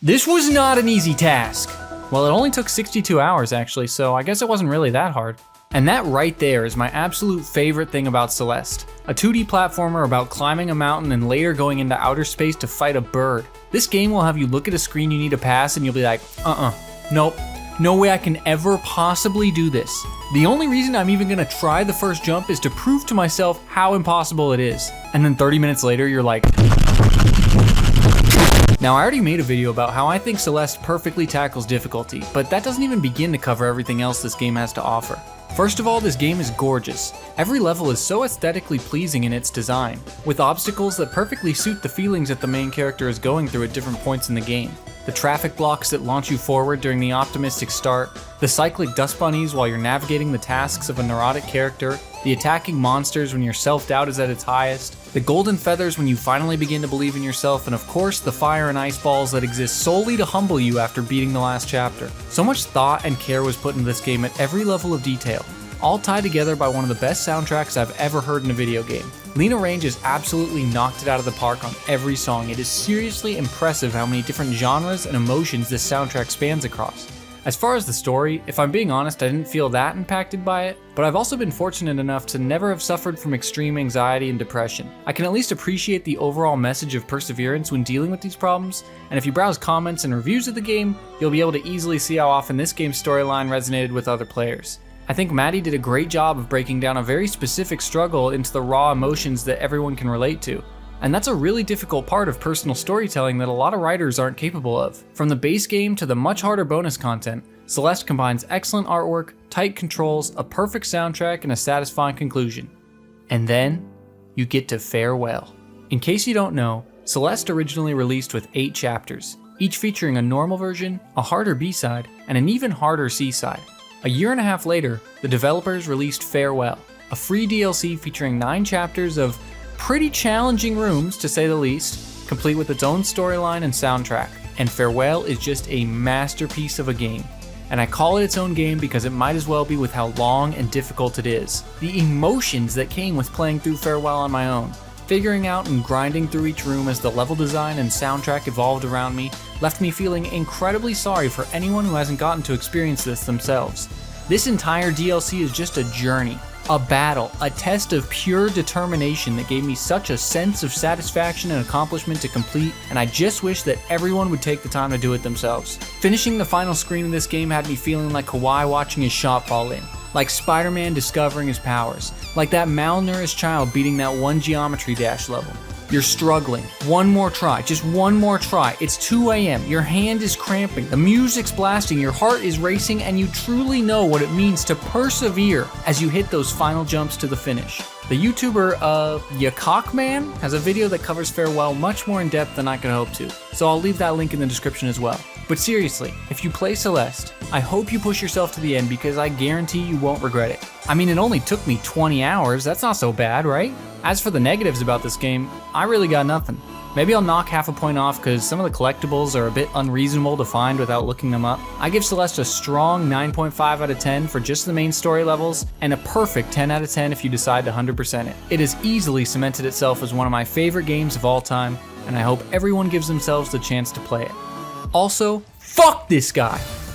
This was not an easy task. Well, it only took 62 hours actually, so I guess it wasn't really that hard. And that right there is my absolute favorite thing about Celeste. A 2D platformer about climbing a mountain and later going into outer space to fight a bird. This game will have you look at a screen you need to pass and you'll be like, nope, no way I can ever possibly do this. The only reason I'm even gonna try the first jump is to prove to myself how impossible it is. And then 30 minutes later, you're like... Now, I already made a video about how I think Celeste perfectly tackles difficulty, but that doesn't even begin to cover everything else this game has to offer. First of all, this game is gorgeous. Every level is so aesthetically pleasing in its design, with obstacles that perfectly suit the feelings that the main character is going through at different points in the game. The traffic blocks that launch you forward during the optimistic start, the cyclic dust bunnies while you're navigating the tasks of a neurotic character, the attacking monsters when your self-doubt is at its highest, the golden feathers when you finally begin to believe in yourself, and of course the fire and ice balls that exist solely to humble you after beating the last chapter. So much thought and care was put into this game at every level of detail, all tied together by one of the best soundtracks I've ever heard in a video game. Lena Range has absolutely knocked it out of the park on every song. It is seriously impressive how many different genres and emotions this soundtrack spans across. As far as the story, if I'm being honest, I didn't feel that impacted by it, but I've also been fortunate enough to never have suffered from extreme anxiety and depression. I can at least appreciate the overall message of perseverance when dealing with these problems, and if you browse comments and reviews of the game, you'll be able to easily see how often this game's storyline resonated with other players. I think Maddie did a great job of breaking down a very specific struggle into the raw emotions that everyone can relate to. And that's a really difficult part of personal storytelling that a lot of writers aren't capable of. From the base game to the much harder bonus content, Celeste combines excellent artwork, tight controls, a perfect soundtrack, and a satisfying conclusion. And then, you get to Farewell. In case you don't know, Celeste originally released with 8 chapters, each featuring a normal version, a harder B-side, and an even harder C-side. A year and a half later, the developers released Farewell, a free DLC featuring 9 chapters of pretty challenging rooms, to say the least, complete with its own storyline and soundtrack. And Farewell is just a masterpiece of a game. And I call it its own game because it might as well be with how long and difficult it is. The emotions that came with playing through Farewell on my own, figuring out and grinding through each room as the level design and soundtrack evolved around me, left me feeling incredibly sorry for anyone who hasn't gotten to experience this themselves. This entire DLC is just a journey, a battle, a test of pure determination that gave me such a sense of satisfaction and accomplishment to complete, and I just wish that everyone would take the time to do it themselves. Finishing the final screen of this game had me feeling like Kawhi watching his shot fall in, like Spider-Man discovering his powers, like that malnourished child beating that one geometry dash level. You're struggling. One more try, just one more try. It's 2 a.m. Your hand is cramping, the music's blasting, your heart is racing, and you truly know what it means to persevere as you hit those final jumps to the finish. The YouTuber, Yakakman has a video that covers Farewell much more in depth than I could hope to, so I'll leave that link in the description as well. But seriously, if you play Celeste, I hope you push yourself to the end because I guarantee you won't regret it. I mean, it only took me 20 hours, that's not so bad, right? As for the negatives about this game, I really got nothing. Maybe I'll knock half a point off because some of the collectibles are a bit unreasonable to find without looking them up. I give Celeste a strong 9.5 out of 10 for just the main story levels, and a perfect 10 out of 10 if you decide to 100% it. It has easily cemented itself as one of my favorite games of all time, and I hope everyone gives themselves the chance to play it. Also, fuck this guy!